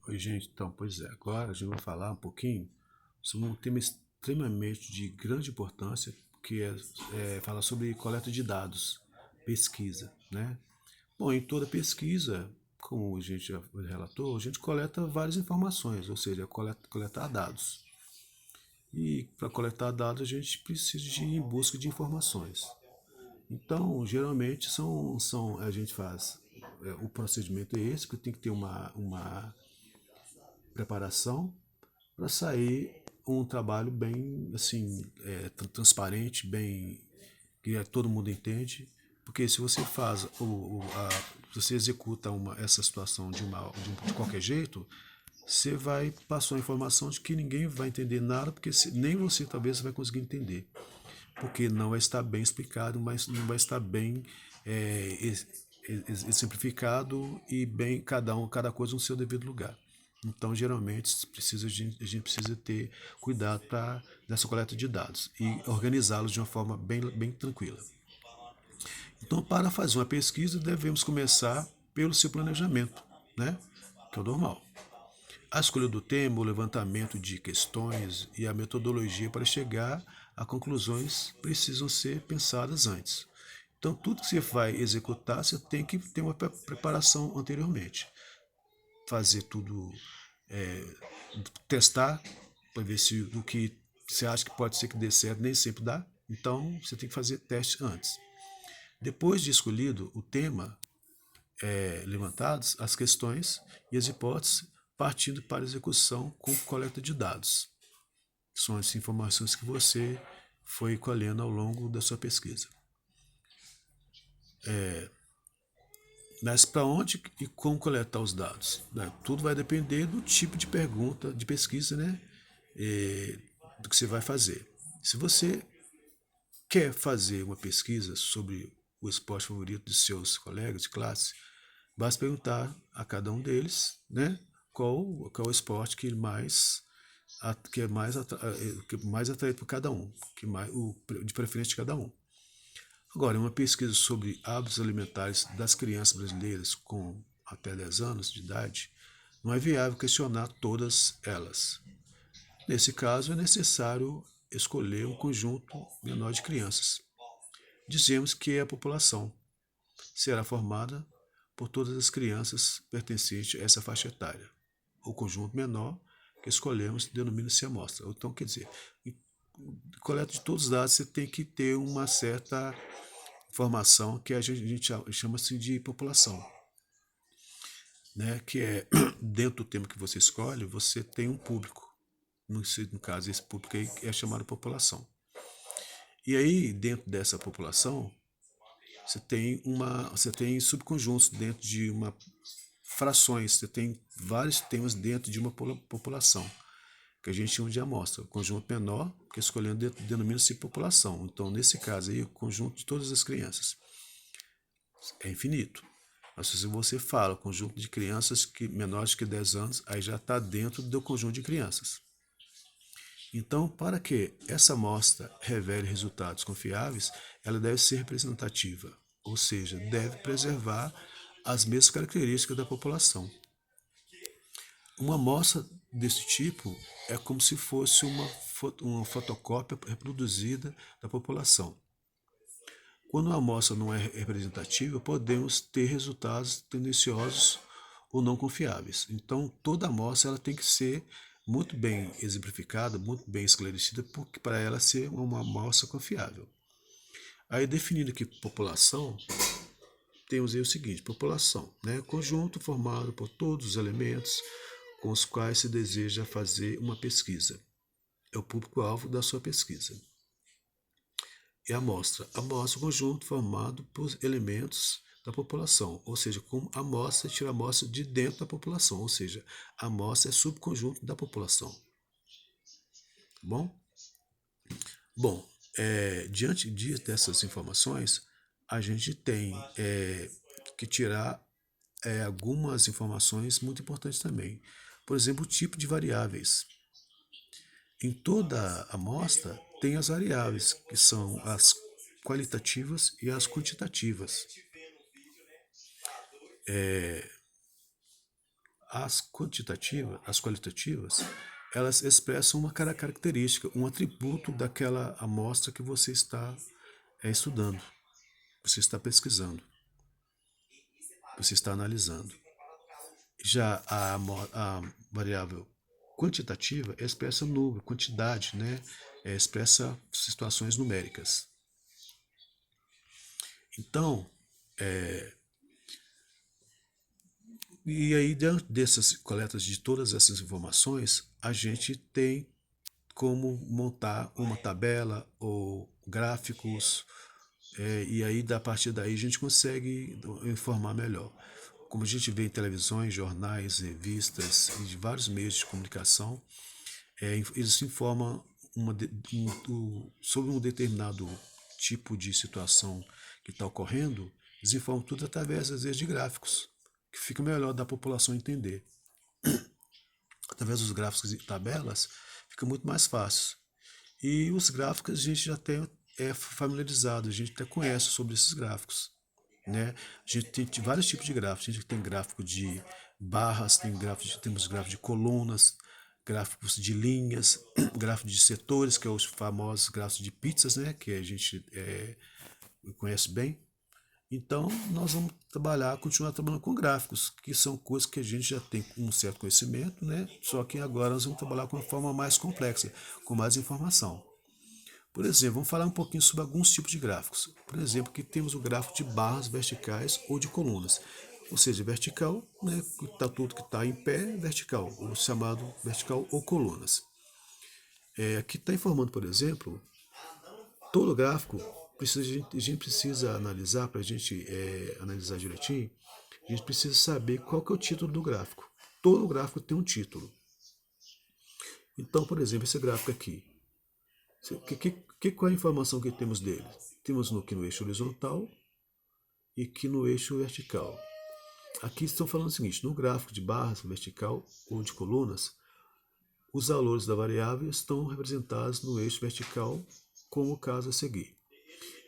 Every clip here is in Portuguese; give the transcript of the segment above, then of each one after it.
Oi, gente. Então, pois é, agora a gente vai falar um pouquinho sobre um tema extremamente de grande importância, que é falar sobre coleta de dados, pesquisa, né? Bom, em toda pesquisa, como a gente já relatou, a gente coleta várias informações, ou seja, coletar dados. E para coletar dados a gente precisa de ir em busca de informações. Então, geralmente a gente faz o procedimento é esse, que tem que ter uma preparação para sair um trabalho bem assim transparente, bem que todo mundo entende, porque se você faz se você executa essa situação de qualquer jeito, você vai passar a informação de que ninguém vai entender nada, porque nem você talvez vai conseguir entender, porque não vai estar bem explicado, mas não vai estar bem é, simplificado e bem cada coisa no seu devido lugar. Então, geralmente, a gente precisa ter cuidado nessa coleta de dados e organizá-los de uma forma bem tranquila. Então, para fazer uma pesquisa, devemos começar pelo seu planejamento, né? Que é o normal. A escolha do tema, o levantamento de questões e a metodologia para chegar a conclusões precisam ser pensadas antes. Então, tudo que você vai executar, você tem que ter uma preparação anteriormente. Fazer tudo, é, testar, para ver se o que você acha que pode ser que dê certo, nem sempre dá. Então, você tem que fazer testes antes. Depois de escolhido o tema, levantados as questões e as hipóteses, partindo para a execução com coleta de dados. São as informações que você foi colhendo ao longo da sua pesquisa. Mas para onde e como coletar os dados? Né? Tudo vai depender do tipo de pergunta, de pesquisa, né? Do que você vai fazer. Se você quer fazer uma pesquisa sobre o esporte favorito de seus colegas de classe, basta perguntar a cada um deles, né? Qual o esporte que mais atrai por cada um, de preferência de cada um. Agora, uma pesquisa sobre hábitos alimentares das crianças brasileiras com até 10 anos de idade, não é viável questionar todas elas. Nesse caso, é necessário escolher um conjunto menor de crianças. Dizemos que a população será formada por todas as crianças pertencentes a essa faixa etária. O conjunto menor que escolhemos denomina-se amostra. Então, quer dizer, coleta de todos os dados, você tem que ter uma certa informação que a gente chama assim de população, né? Que é dentro do tema que você escolhe, você tem um público. No caso, esse público aí é chamado população. E aí, dentro dessa população, você tem subconjuntos dentro de uma frações, você tem vários temas dentro de uma população, que a gente chama de amostra. O conjunto menor, que escolhendo denomina-se população. Então, nesse caso aí, o conjunto de todas as crianças é infinito. Mas se você fala conjunto de crianças que menores que 10 anos, aí já está dentro do conjunto de crianças. Então, para que essa amostra revele resultados confiáveis, ela deve ser representativa, ou seja, deve preservar as mesmas características da população. Uma amostra desse tipo é como se fosse uma fotocópia reproduzida da população. Quando a amostra não é representativa, podemos ter resultados tendenciosos ou não confiáveis. Então, toda amostra ela tem que ser muito bem exemplificada, muito bem esclarecida, para ela ser uma amostra confiável. Aí, definindo aqui população, temos aí o seguinte: população, né? Conjunto formado por todos os elementos com os quais se deseja fazer uma pesquisa. É o público-alvo da sua pesquisa. E amostra. Amostra o conjunto formado por elementos da população, ou seja, como amostra tira a amostra de dentro da população, ou seja, a amostra é subconjunto da população. Tá bom? Bom, diante dessas informações, a gente tem que tirar algumas informações muito importantes também. Por exemplo, o tipo de variáveis. Em toda amostra tem as variáveis, que são as qualitativas e as quantitativas. as qualitativas, elas expressam uma característica, um atributo daquela amostra que você está estudando, você está pesquisando, você está analisando. Já a variável quantitativa expressa número, quantidade, né? Expressa situações numéricas. Então, e aí dentro dessas coletas de todas essas informações, a gente tem como montar uma tabela ou gráficos, e aí a partir daí a gente consegue informar melhor. Como a gente vê em televisões, jornais, revistas e de vários meios de comunicação, eles informam sobre um determinado tipo de situação que está ocorrendo, eles informam tudo através, às vezes, de gráficos, que fica melhor da população entender. Através dos gráficos e tabelas, fica muito mais fácil. E os gráficos a gente já tem familiarizado, a gente até conhece sobre esses gráficos, né? A gente tem vários tipos de gráficos. A gente tem gráfico de barras, temos gráfico de colunas, gráficos de linhas, gráfico de setores, que é os famosos gráficos de pizzas, né? Que a gente conhece bem. Então, nós vamos continuar trabalhando com gráficos, que são coisas que a gente já tem um certo conhecimento, né? Só que agora nós vamos trabalhar com uma forma mais complexa, com mais informação. Por exemplo, vamos falar um pouquinho sobre alguns tipos de gráficos. Por exemplo, aqui temos o gráfico de barras verticais ou de colunas. Ou seja, vertical, né, tá tudo que está em pé, vertical, o chamado vertical ou colunas. Aqui está informando, por exemplo, todo gráfico, a gente precisa analisar, para a gente analisar direitinho, a gente precisa saber qual que é o título do gráfico. Todo gráfico tem um título. Então, por exemplo, esse gráfico aqui, qual é a informação que temos dele? Temos aqui no eixo horizontal e aqui no eixo vertical. Aqui estão falando o seguinte: no gráfico de barras vertical ou de colunas, os valores da variável estão representados no eixo vertical, como o caso a seguir.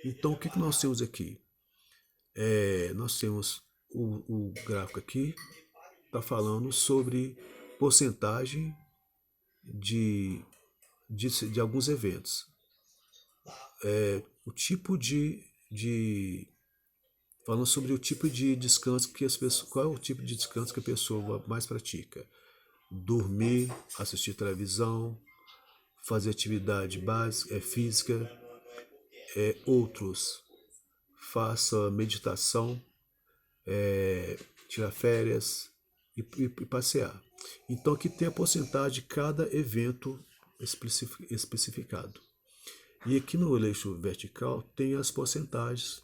Então, o que nós temos aqui? Nós temos o gráfico aqui, está falando sobre porcentagem de alguns eventos. O tipo falando sobre o tipo de descanso que as pessoas, qual é o tipo de descanso que a pessoa mais pratica? Dormir, assistir televisão, fazer atividade básica, física. Outros, faça meditação, tirar férias e passear. Então aqui tem a porcentagem de cada evento especificado. E aqui no eixo vertical tem as porcentagens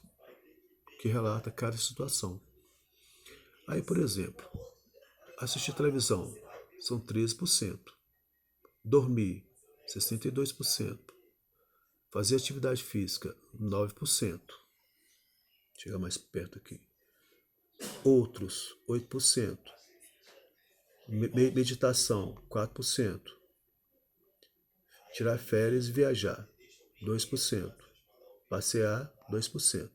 que relata cada situação. Aí, por exemplo, assistir televisão são 13%, dormir 62%, fazer atividade física 9%, chegar mais perto aqui, outros 8%, meditação 4%, tirar férias e viajar 2%, passear 2%.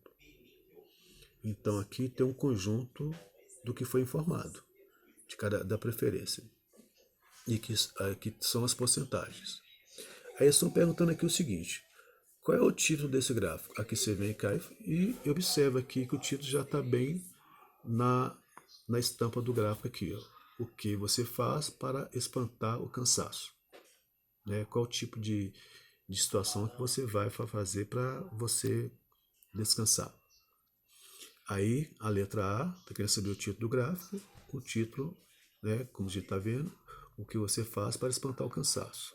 Então aqui tem um conjunto do que foi informado, da preferência. E que são as porcentagens. Aí estão perguntando aqui o seguinte: qual é o título desse gráfico? Aqui você vem e observa aqui que o título já está bem na estampa do gráfico aqui. Ó. O que você faz para espantar o cansaço? Né? Qual o tipo de situação que você vai fazer para você descansar? Aí, a letra A, está querendo saber o título do gráfico, o título, né, como a gente está vendo, o que você faz para espantar o cansaço.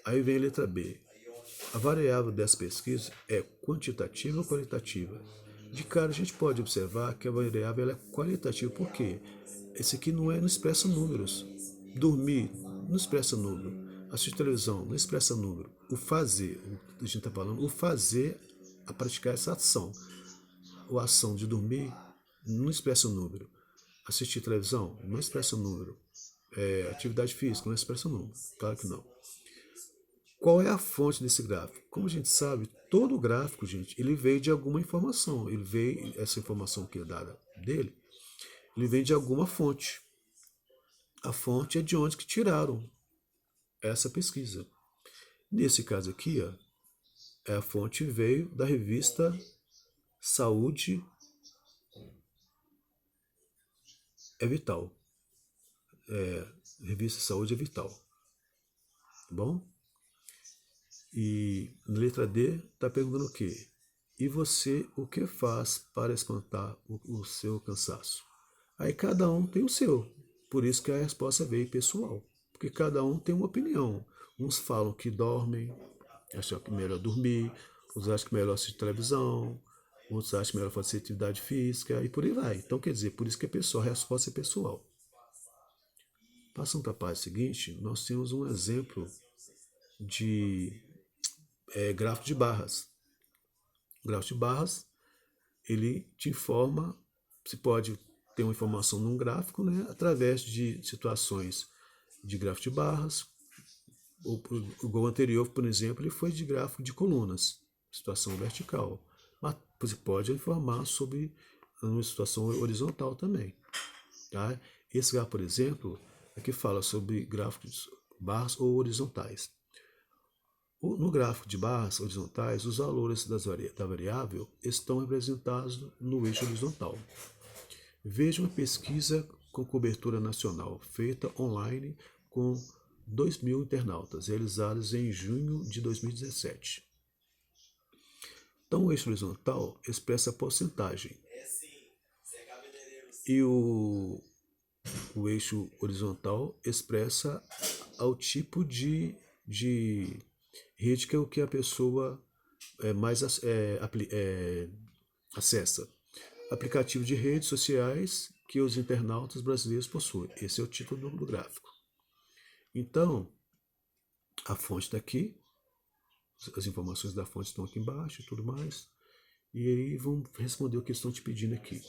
Aí vem a letra B. A variável dessa pesquisa é quantitativa ou qualitativa? De cara, a gente pode observar que a variável ela é qualitativa, por quê? Esse aqui não expressa números. Dormir não expressa número. Assistir televisão não expressa número. O fazer, a gente está falando, o fazer a praticar essa ação. A ação de dormir não expressa um número. Assistir televisão não expressa um número. Atividade física não expressa um número. Claro que não. Qual é a fonte desse gráfico? Como a gente sabe, todo gráfico, gente, ele veio de alguma informação. Essa informação que é dada dele, ele vem de alguma fonte. a fonte é de onde que tiraram essa pesquisa. Nesse caso aqui, ó, a fonte veio da revista Saúde é Vital. Revista Saúde é Vital. Tá bom? E na letra D está perguntando o quê? E você, o que faz para espantar o seu cansaço? Aí cada um tem o seu. Por isso que a resposta veio pessoal. Porque cada um tem uma opinião. Uns falam que dormem, acham que é melhor dormir, outros acham que é melhor assistir televisão, outros acham que é melhor fazer atividade física e por aí vai. Então quer dizer, por isso que é pessoal, a resposta é pessoal. Passando para a página seguinte, nós temos um exemplo de gráfico de barras. O gráfico de barras, ele te informa, se pode ter uma informação num gráfico, né, através de situações de gráfico de barras. O gol anterior, por exemplo, ele foi de gráfico de colunas, situação vertical. Mas você pode informar sobre uma situação horizontal também. Tá? Esse gráfico, por exemplo, aqui fala sobre gráficos barras ou horizontais. No gráfico de barras horizontais, os valores da variável estão representados no eixo horizontal. Veja uma pesquisa com cobertura nacional, feita online com 2.000 internautas, realizados em junho de 2017. Então, o eixo horizontal expressa a porcentagem. E o eixo horizontal expressa o tipo de rede que a pessoa mais acessa. Aplicativo de redes sociais que os internautas brasileiros possuem. Esse é o título do gráfico. Então, a fonte está aqui, as informações da fonte estão aqui embaixo e tudo mais. E aí vamos responder o que estão te pedindo aqui.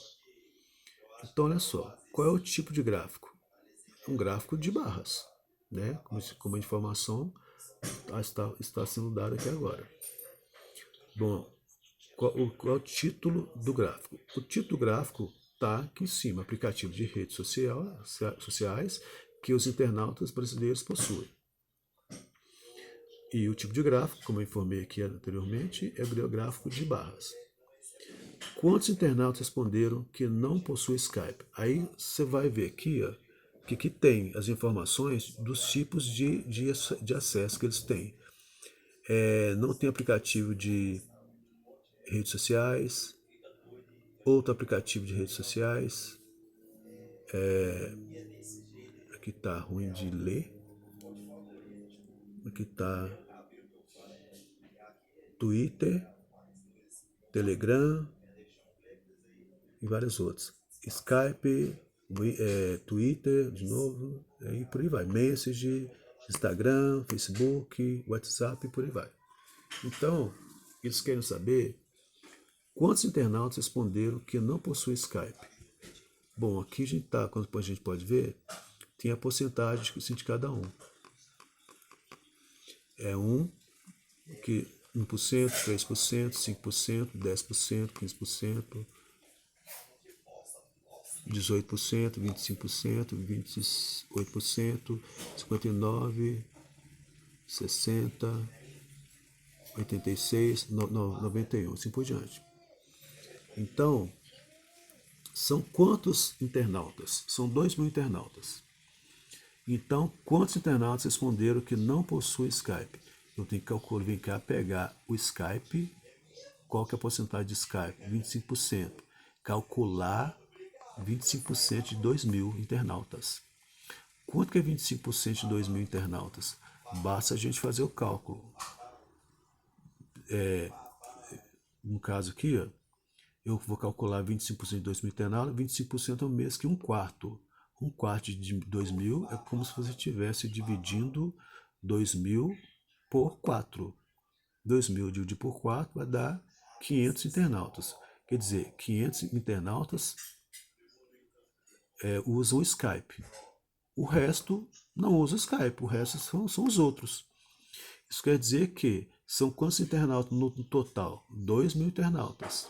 Então, olha só, qual é o tipo de gráfico? Um gráfico de barras, né? Como a informação está sendo dada aqui agora. Bom, qual é o título do gráfico? O título do gráfico está aqui em cima, aplicativo de redes sociais que os internautas brasileiros possuem. E o tipo de gráfico, como eu informei aqui anteriormente, é o gráfico de barras. Quantos internautas responderam que não possui Skype? Aí você vai ver aqui, ó, que aqui tem as informações dos tipos de acesso que eles têm. Não tem aplicativo de redes sociais, outro aplicativo de redes sociais. Aqui tá ruim de ler. Aqui tá Twitter, Telegram e vários outros. Skype, Twitter, de novo, e por aí vai. Message, Instagram, Facebook, WhatsApp e por aí vai. Então, eles querem saber quantos internautas responderam que não possui Skype. Bom, aqui a gente tá, quando a gente pode ver, tem a porcentagem de cada um. É que 1%, 3%, 5%, 10%, 15%, 18%, 25%, 28%, 59%, 60%, 86%, 91%, assim por diante. Então, são quantos internautas? São 2.000 internautas. Então, quantos internautas responderam que não possui Skype? Eu tenho que calcular, vem cá, pegar o Skype. Qual que é a porcentagem de Skype? 25%. Calcular 25% de 2.000 internautas. Quanto que é 25% de 2.000 internautas? Basta a gente fazer o cálculo. No caso aqui, ó, eu vou calcular 25% de 2.000 internautas, 25% é o mesmo que um quarto. Um quarto de 2.000 é como se você estivesse dividindo 2.000 por 4. 2.000 dividido por 4 vai dar 500 internautas. Quer dizer, 500 internautas usam o Skype. O resto não usa o Skype, o resto são os outros. Isso quer dizer que são quantos internautas no total? 2.000 internautas.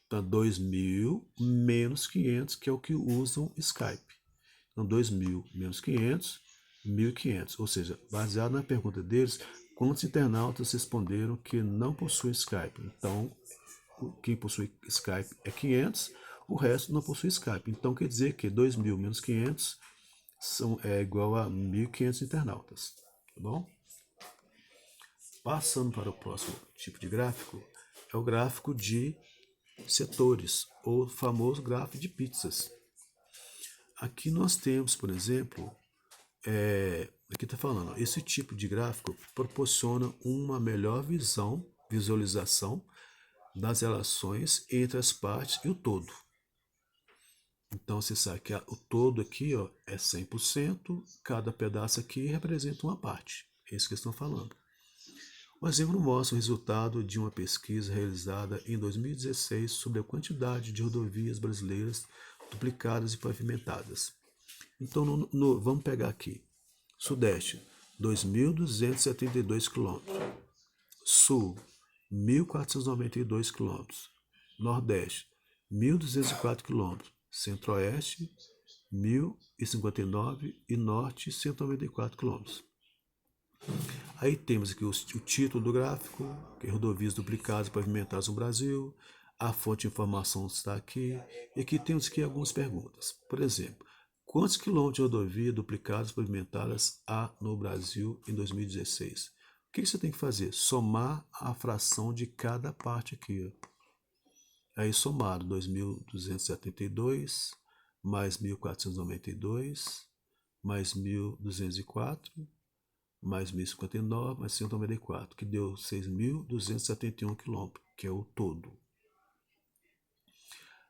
Então, 2.000 menos 500, que é o que usam Skype. Então, 2.000 menos 500, 1.500. Ou seja, baseado na pergunta deles, quantos internautas responderam que não possuem Skype? Então, quem possui Skype é 500, o resto não possui Skype. Então, quer dizer que 2.000 menos 500 é igual a 1.500 internautas. Tá bom? Passando para o próximo tipo de gráfico, é o gráfico de setores, ou famoso gráfico de pizzas. Aqui nós temos, por exemplo, aqui está falando, esse tipo de gráfico proporciona uma melhor visualização das relações entre as partes e o todo. Então você sabe que o todo aqui é 100%, cada pedaço aqui representa uma parte. É isso que eles estão falando. O exemplo mostra o resultado de uma pesquisa realizada em 2016 sobre a quantidade de rodovias brasileiras duplicadas e pavimentadas. Então, vamos pegar aqui. Sudeste, 2.272 km. Sul, 1.492 km. Nordeste, 1.204 km. Centro-Oeste, 1.059 e Norte, 194 km. Aí temos aqui o título do gráfico, que é rodovias duplicadas e pavimentadas no Brasil. A fonte de informação está aqui. E aqui temos aqui algumas perguntas. Por exemplo, quantos quilômetros de rodovia duplicadas e pavimentadas há no Brasil em 2016? O que você tem que fazer? Somar a fração de cada parte aqui. Aí somado 2.272 mais 1.492 mais 1.204 mais 1.059, mais 194, que deu 6.271 km, que é o todo.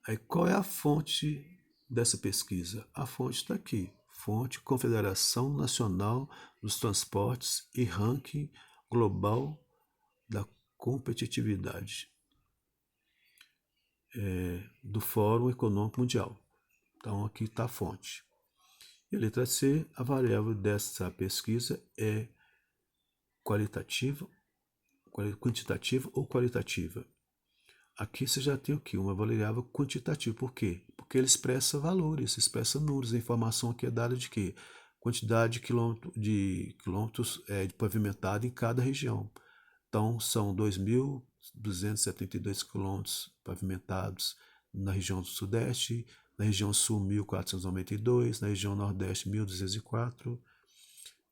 Aí qual é a fonte dessa pesquisa? A fonte está aqui, fonte Confederação Nacional dos Transportes e Ranking Global da Competitividade do Fórum Econômico Mundial. Então aqui está a fonte. E a letra C, a variável dessa pesquisa é quantitativa ou qualitativa. Aqui você já tem o que? Uma variável quantitativa. Por quê? Porque ele expressa valores, expressa números. A informação aqui é dada de quê? Quantidade de quilômetros de pavimentado em cada região. Então, são 2.272 quilômetros pavimentados na região do Sudeste, na região Sul, 1.492, na região Nordeste, 1.204,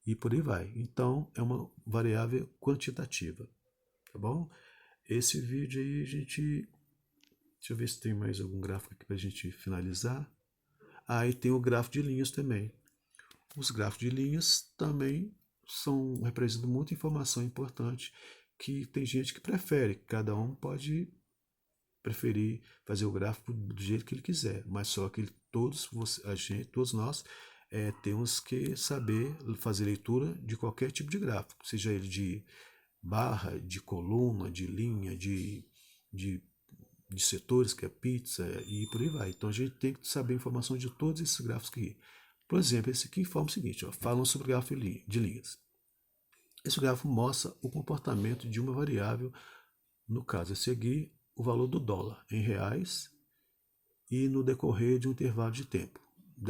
e por aí vai. Então, é uma variável quantitativa, tá bom? Esse vídeo aí, deixa eu ver se tem mais algum gráfico aqui para a gente finalizar. Aí tem o gráfico de linhas também. Os gráficos de linhas também representam muita informação importante, que tem gente que prefere, cada um pode preferir fazer o gráfico do jeito que ele quiser, mas só que todos nós temos que saber fazer leitura de qualquer tipo de gráfico, seja ele de barra, de coluna, de linha, de setores, que é pizza, e por aí vai. Então a gente tem que saber a informação de todos esses gráficos aqui. Por exemplo, esse aqui informa o seguinte, falam sobre o gráfico de linhas. Esse gráfico mostra o comportamento de uma variável, no caso a seguir, o valor do dólar em reais e no decorrer de um intervalo de tempo.